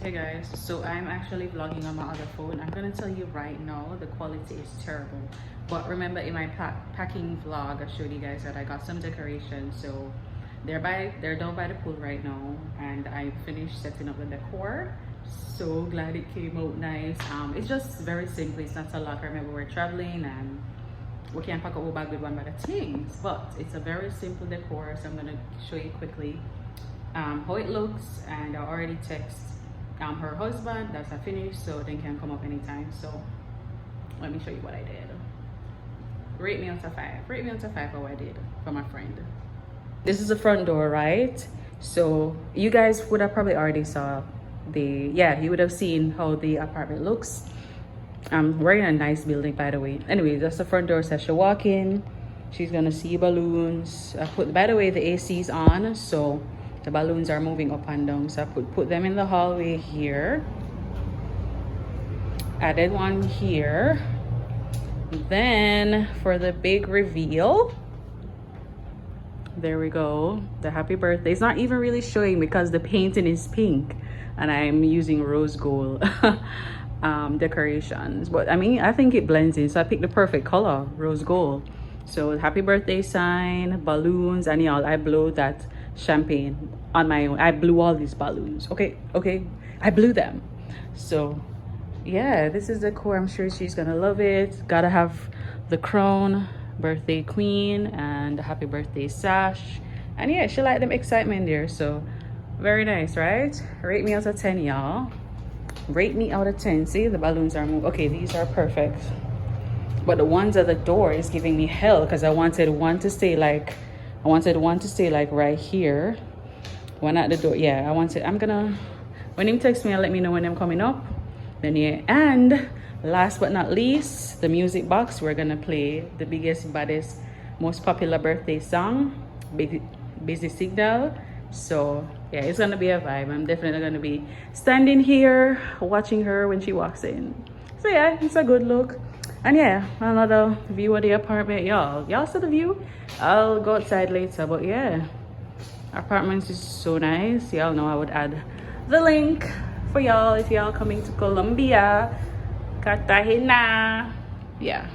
Hey guys, so I'm actually vlogging on my other phone. I'm gonna tell you right now, the quality is terrible. But remember in my packing vlog, I showed you guys that I got some decorations. So they're down by the pool right now, and I finished setting up the decor. So glad it came out nice. It's just very simple. It's not a lot. Remember, we're traveling and we can't pack up a bag with one bag of things, but it's a very simple decor. So I'm gonna show you quickly how it looks, and I already text her husband that's finished, so they can come up anytime. So let me show you what I did. Rate me out of 5. Rate me out of 5 how I did for my friend. This is the front door, right? So you guys would have probably already saw you would have seen how the apartment looks. We're in a nice building, by the way. Anyway, that's the front door. So she'll walk in, she's gonna see balloons. By the way, the AC is on, so the balloons are moving up and down. So I put them in the hallway here. Added one here. Then for the big reveal, there we go. The happy birthday. It's not even really showing because the painting is pink and I'm using rose gold decorations. But I mean, I think it blends in. So I picked the perfect color, rose gold. So happy birthday sign, balloons, and y'all, I blow that champagne on my own. I blew all these balloons. Okay, I blew them. So yeah, this is the core. I'm sure she's gonna love it. Gotta have the crown, birthday queen, and the happy birthday sash. And yeah, she liked them excitement there. So very nice, right? Rate me out of 10, y'all. Rate me out of 10. See, the balloons are moving. Okay, these are perfect. But the ones at the door is giving me hell because I wanted one to stay like right here. One at the door. Yeah, I'm gonna, when him text me, I'll let me know when I'm coming up. Then yeah, and last but not least, the music box. We're gonna play the biggest, baddest, most popular birthday song, Busy Signal. So yeah, it's gonna be a vibe. I'm definitely gonna be standing here watching her when she walks in. So yeah, it's a good look. And yeah, another view of the apartment. Y'all see the view? I'll go outside later, but yeah, apartment is so nice. Y'all know I would add the link for y'all if y'all coming to Colombia, Cartagena. Yeah.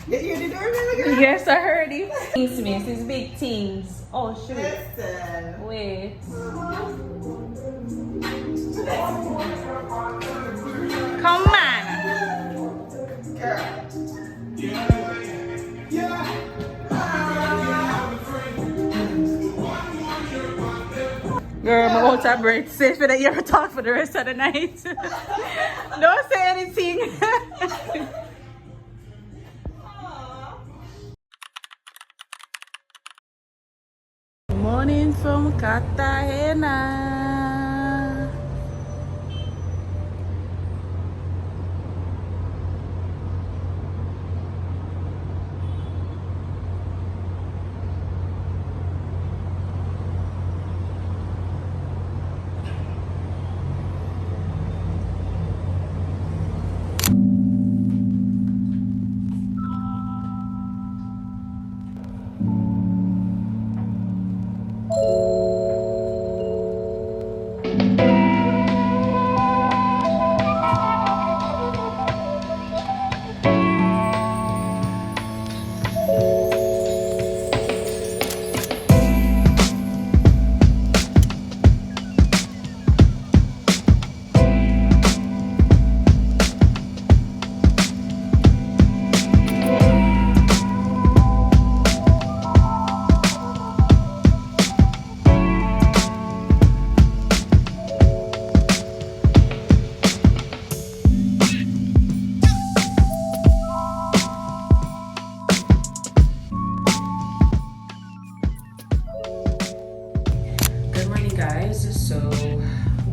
Yes, I heard him. Things, miss, it's big things. Oh shoot. Listen. Wait. Come on. Girl, I'm about to break. Safe that you ever talk for the rest of the night. Don't say anything. Morning from Cartagena. So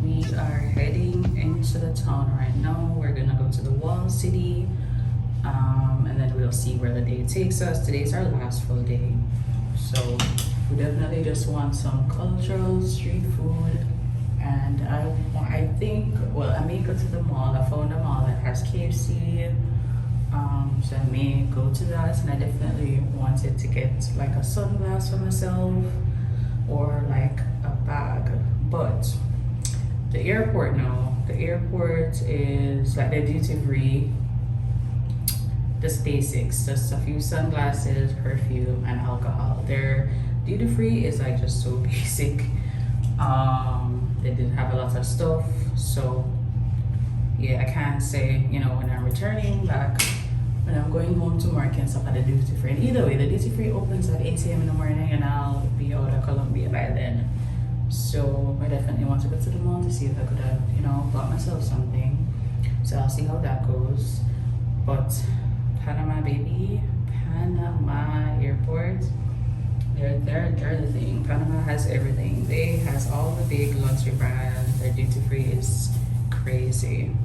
we are heading into the town right now. We're gonna go to the wall city, and then we'll see where the day takes us. Today's our last full day, so we definitely just want some cultural street food. And I think, well, I may go to the mall. I found a mall that has KFC, so I may go to that. And I definitely wanted to get like a sunglass for myself, or like But the airport now, the airport is like the duty free, just basics, just a few sunglasses, perfume, and alcohol. Their duty free is like just so basic. They didn't have a lot of stuff, so yeah, I can't say, you know, when I'm returning back, when I'm going home tomorrow, I can stop at the duty free. And either way, the duty free opens at 8 a.m. in the morning, and I'll be out of Colombia by then. So I definitely want to go to the mall to see if I could have, you know, bought myself something. So I'll see how that goes. But Panama, baby, Panama airport, they're the thing. Panama has everything. They has all the big luxury brands. Their duty free is crazy.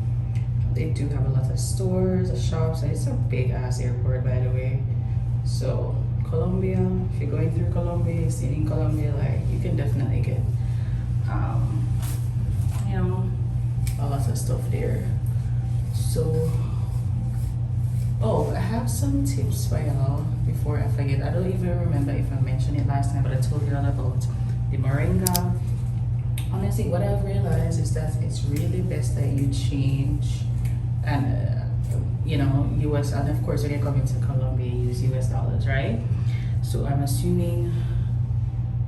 They do have a lot of stores, shops. It's a big ass airport, by the way. So Colombia, if you're going through Colombia, staying in Colombia, like, you can definitely get you know, a lot of stuff there. So oh, I have some tips for y'all before I forget. I don't even remember if I mentioned it last time, but I told you all about the moringa. Honestly, what I've realized is that it's really best that you change and you know, US, and of course when you're coming to Colombia, you use US dollars, right? So I'm assuming,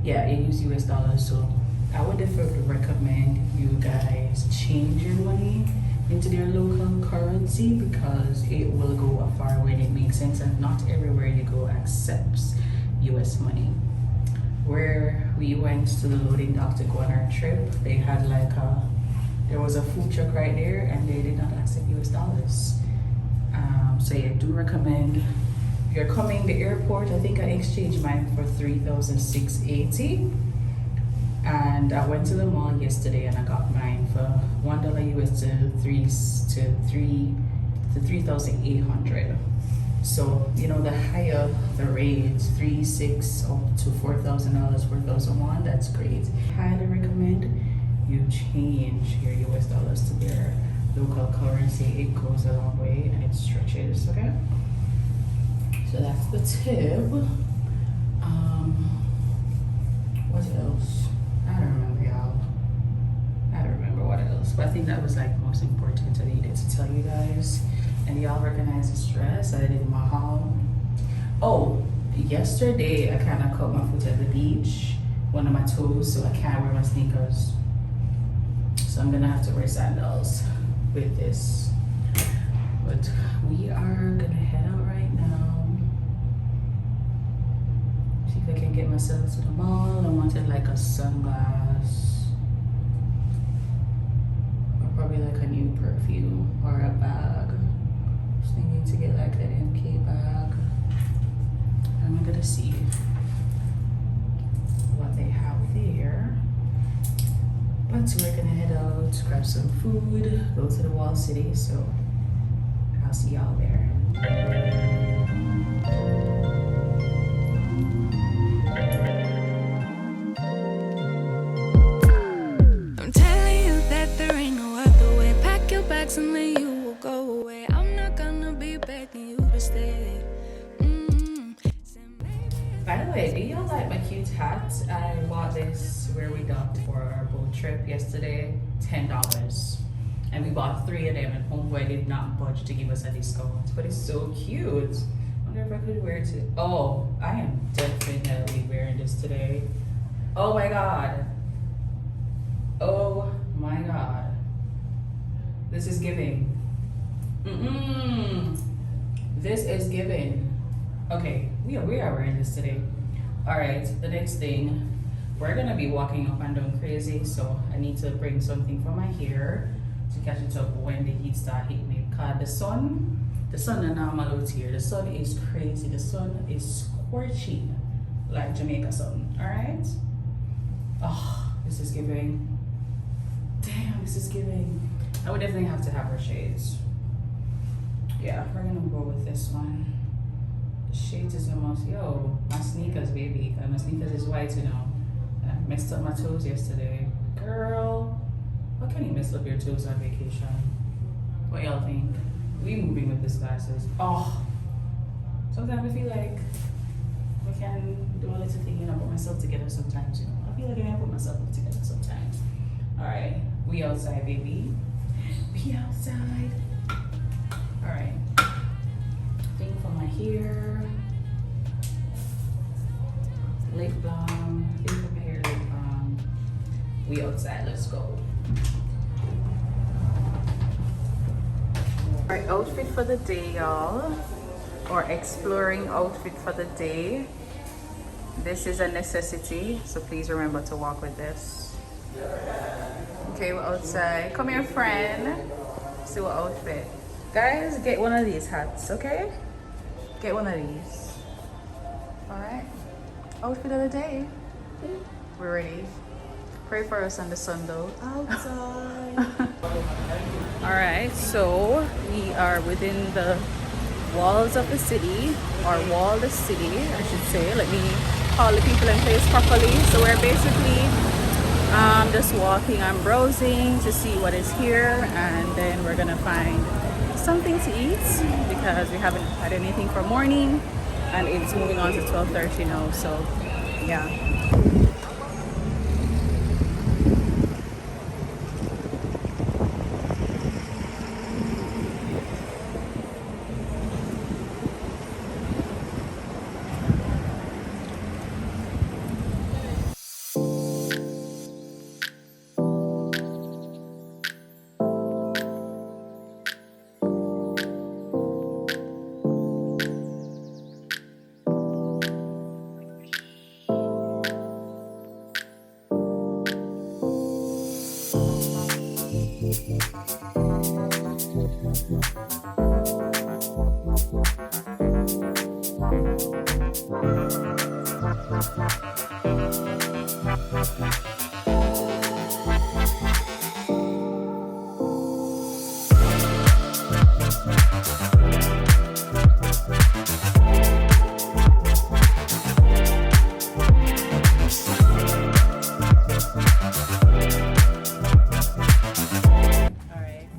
yeah, you use US dollars. So I would definitely recommend you guys change your money into their local currency, because it will go far when it makes sense, and not everywhere you go accepts US money. Where we went to the loading dock to go on our trip, they had like there was a food truck right there, and they did not accept US dollars. So yeah, I do recommend, if you're coming the airport, I think I exchanged mine for 3,680. And I went to the mall yesterday and I got mine for $1 US to 3,800. So, you know, the higher the rate, $3,600 up to $4,000, $4,001, that's great. Highly recommend you change your US dollars to their local currency. It goes a long way and it stretches, okay? So that's the tip. What else? I don't remember, y'all. I don't remember what else, but I think that was like most important I needed to tell you guys. And y'all recognize the stress I did in my home. Oh, yesterday I kind of cut my foot at the beach, one of my toes, so I can't wear my sneakers. So I'm gonna have to wear sandals with this. But we are gonna head out right now. See if I can get myself to the mall. I wanted like a sunglass, or probably like a new perfume or a bag. Just thinking to get like that MK bag. I'm gonna see what they have there. But we're gonna head out, grab some food, go to the Wall City. So I'll see y'all there. And then you will go away. I'm not gonna be begging you to stay. By the way, do y'all like my cute hat? I bought this where we docked for our boat trip yesterday, $10. And we bought 3 of them, and homeboy did not budge to give us a discount. But it's so cute. I wonder if I could wear it to. Oh, I am definitely wearing this today. Oh my god. Oh my god. This is giving. This is giving. Okay, we are wearing this today. All right, the next thing, we're gonna be walking up and down crazy, so I need to bring something for my hair to catch it up when the heat start hitting me. Cause the sun is normal out here. The sun is crazy. The sun is scorching like Jamaica sun. All right. Oh, this is giving. Damn, this is giving. I would definitely have to have her shades. Yeah, we're gonna go with this one. The shades is the most, yo, my sneakers, baby. My sneakers is white, you know. And I messed up my toes yesterday. Girl, how can you mess up your toes on vacation? What y'all think? We moving with these glasses. Oh, sometimes I feel like I can do a little thing, you know, put myself together sometimes, you know. I feel like I can put myself together sometimes. Alright, we outside, baby. We outside. Alright. Thing for my hair. Lip balm. Thing for my hair, lip balm. We outside, let's go. Alright, outfit for the day, y'all. Or exploring outfit for the day. This is a necessity, so please remember to walk with this. Okay, we're outside. Come here, friend. See what outfit. Guys, get one of these hats, okay? Get one of these. Alright. Outfit of the day. We're ready. Pray for us on the sun though. Outside. Alright, so we are within the walls of the city, or wall the city, I should say. Let me call the people in place properly. So we're basically just walking and browsing to see what is here, and then we're gonna find something to eat because we haven't had anything for morning, and it's moving on to 12:30 now. So yeah.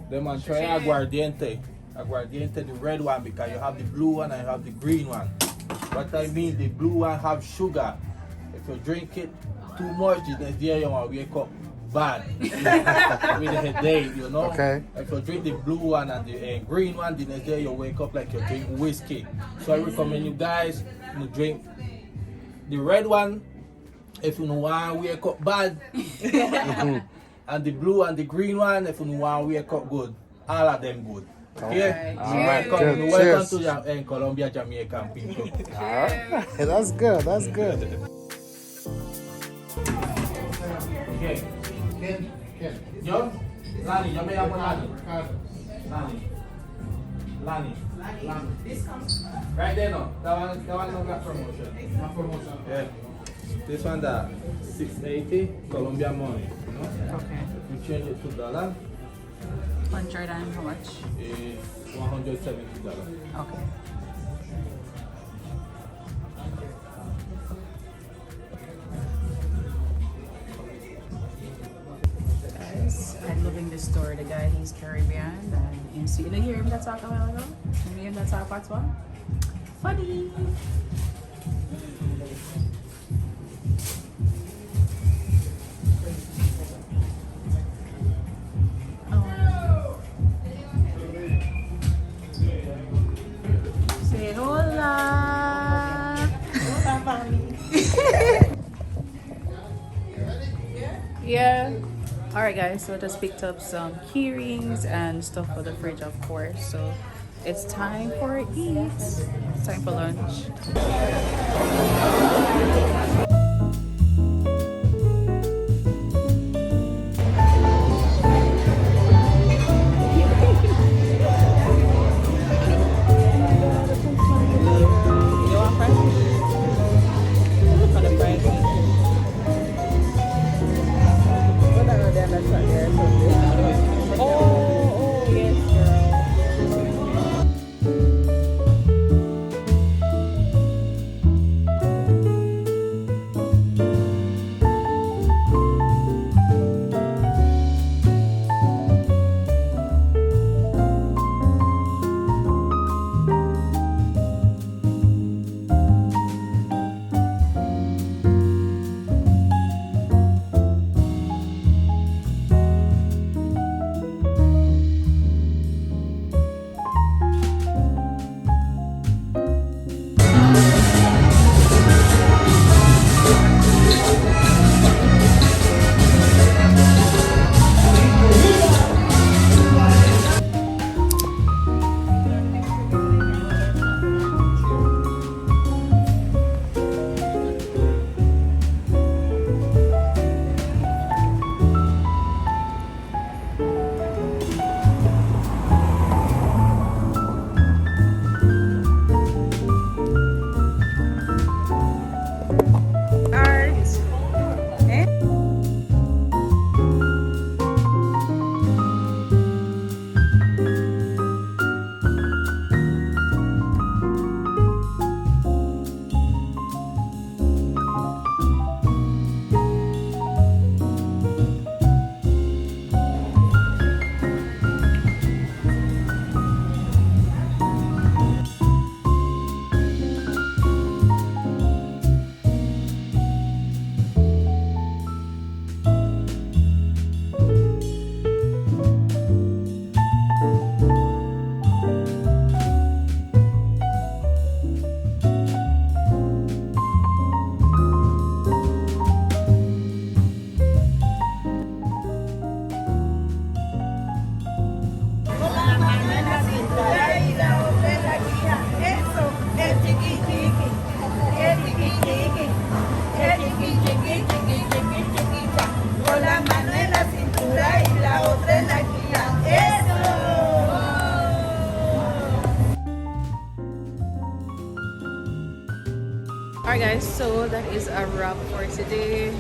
Them and try aguardiente. Aguardiente, the red one, because you have the blue one and you have the green one. What I mean, the blue one have sugar. If you drink it too much, the next day you will wake up bad with a headache, you know. Okay. If you drink the blue one and the green one, the next day you wake up like you drink whiskey. So I recommend you guys to drink the red one if you don't want to wake up bad. And the blue and the green one, if you want to wake up good. All of them good. Okay? Alright, Welcome, good. welcome Cheers. to Colombia, Jamaican people. Alright. That's good. That's good. Okay. Yo, Lani, yo me llamo Lani. Lani. This comes right there, no. That one is on that promotion. My promotion. Yeah. This one that 680 Colombian money. You know? Okay. If you change it to dollar, 100 and how much? it's $170. Okay. Guys, I'm loving this store. The guy, he's Caribbean, and you see, did you hear him that talk a while ago? You hear him that talk what's what? Funny. Say hola. Hola, mommy. Yeah. All right, guys. So I just picked up some keyrings and stuff for the fridge, of course. So it's time for eat. It's time for lunch. is a wrap for today.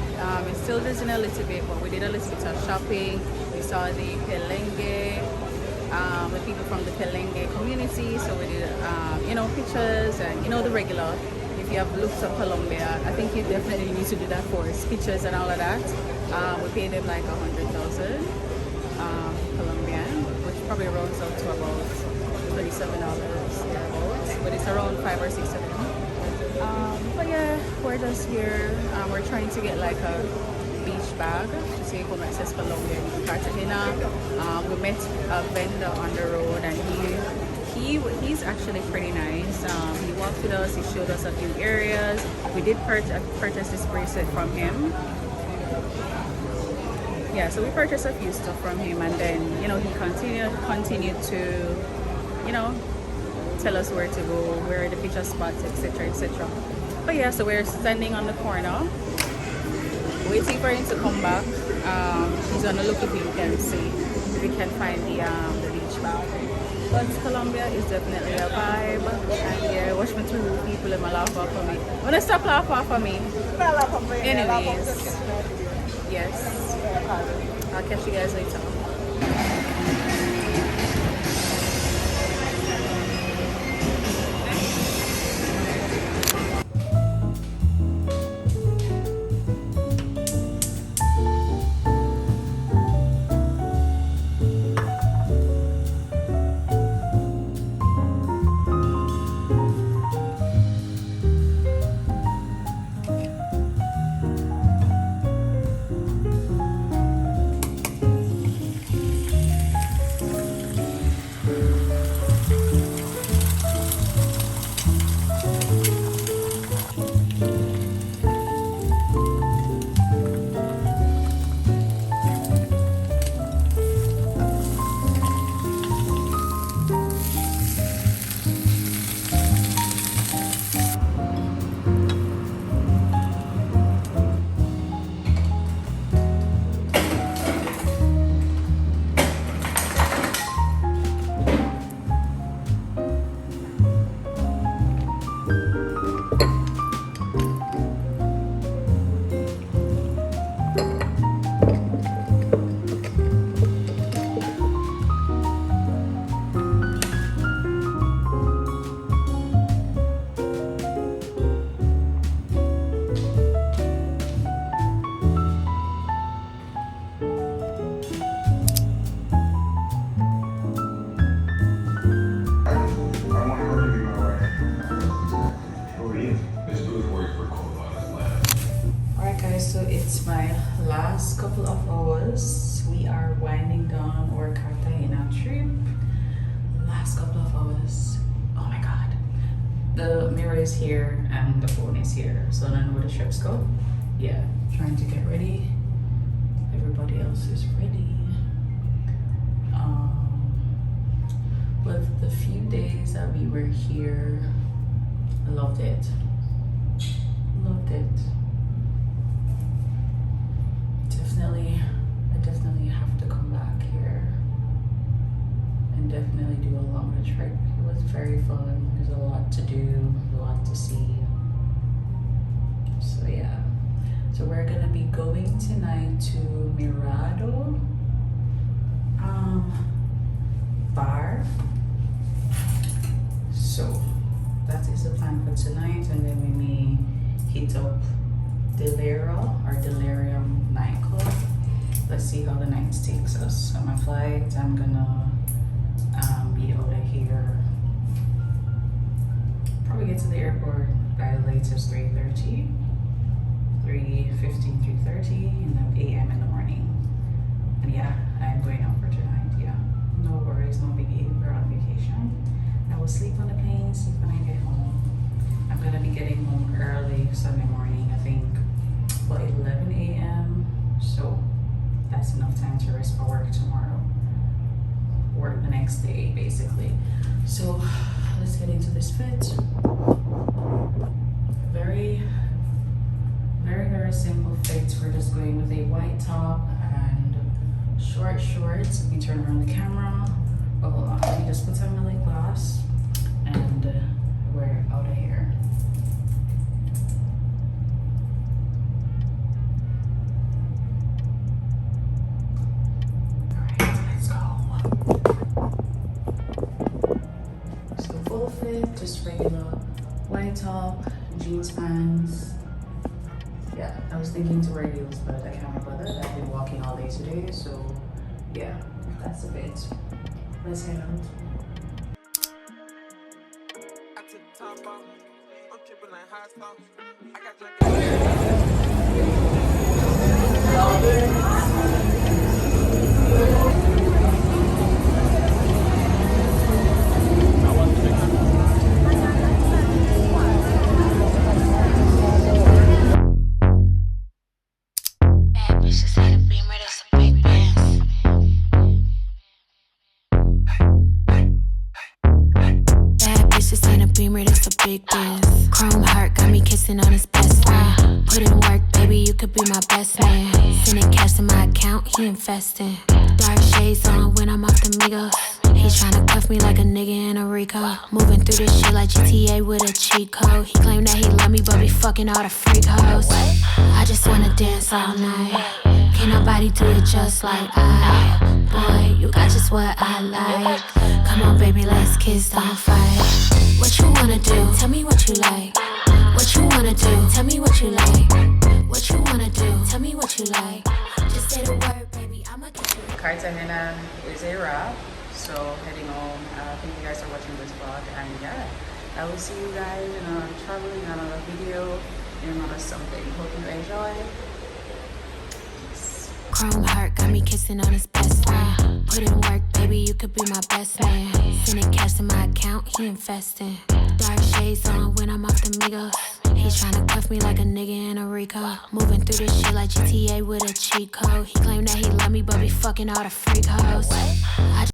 It's still drizzling a little bit, but we did a little bit of shopping. We saw the Palenque, the people from the Palenque community. So we did, you know, pictures and, you know, the regular. If you have looked up Colombia, I think you definitely need to do that for us. Pictures and all of that. We paid them like 100,000 Colombian, which probably rounds out to about $37 thereabouts, but it's around 5 or 6 of them. But yeah, we're just here. We're trying to get like a beach bag to see how much says Colombia in Cartagena. We met a vendor on the road, and he's actually pretty nice. He walked with us, he showed us a few areas. We did purchase this bracelet from him. Yeah, so we purchased a few stuff from him, and then, you know, he continued to, you know, tell us where to go, where are the picture spots, etc, etc. But yeah, so we're standing on the corner waiting for him to come back. He's gonna look if we can see if we can find the beach bag. But Colombia is definitely a vibe, and yeah, watch me two people in my laugh off of me. Wanna stop laugh off of me? Anyways, yes, I'll catch you guys later. So it's my last couple of hours. We are winding down our Cartagena trip. Last couple of hours. Oh my god. The mirror is here and the phone is here. So I don't know where the strips go. Yeah, trying to get ready. Everybody else is ready. But the few days that we were here, I loved it. Loved it. I definitely have to come back here and definitely do a longer trip. It was very fun. There's a lot to do, a lot to see. So yeah. So we're gonna be going tonight to Mirado bar. So that is the plan for tonight, and then we may hit up Delrium nightclub. Let's see how the night takes us. On my flight, I'm gonna be out of here. Probably get to the airport by the latest 3:30, 3:15, 3:30 a.m. in the morning. And yeah, I'm going out for tonight. Yeah, no worries, no biggie. We're on vacation. I will sleep on the plane, sleep when I get home. I'm gonna be getting home early Sunday morning, I think about 11 a.m. So that's enough time to rest for work tomorrow. Work the next day, basically. So let's get into this fit. Very simple fit. We're just going with a white top and short shorts. Let me turn around the camera. Oh, hold on. Let me just put on my lip gloss and we're out of here. So full fit, just regular white top, jeans pants. Yeah, I was thinking to wear heels, but I can't remember that. I've been walking all day today, so yeah, that's a bit. Let's head out. Big biz. Chrome heart got me kissing on his best friend. Put in work, baby, you could be my best man. Sending cash to my account, he investing. Dark shades on when I'm off the Migos. He tryna cuff me like a nigga in a Rico. Moving through this shit like GTA with a cheat code. He claimed that he love me, but be fucking all the freak hoes. I just wanna dance all night. Can't nobody do it just like I. Boy, you got just what I like. Come on, baby, let's kiss, don't fight. What you wanna do? Tell me what you like. What you wanna do? Tell me what you like. What you wanna do? Tell me what you like. Just say the word, baby, I'ma get you. Cartagena is a wrap, so heading home. Thank you guys for watching this vlog, and yeah, I will see you guys in another traveling, in another video, in another something. Hope you enjoy. Peace. Chrome heart got me kissing on his best friend. Put in work, baby, you could be my best man. Sending cash to my account, he investing. Dark shades on when I'm off the Migos. He tryna cuff me like a nigga in a Rico. Moving through this shit like GTA with a cheat code. He claimed that he love me, but be fucking all the freak hoes.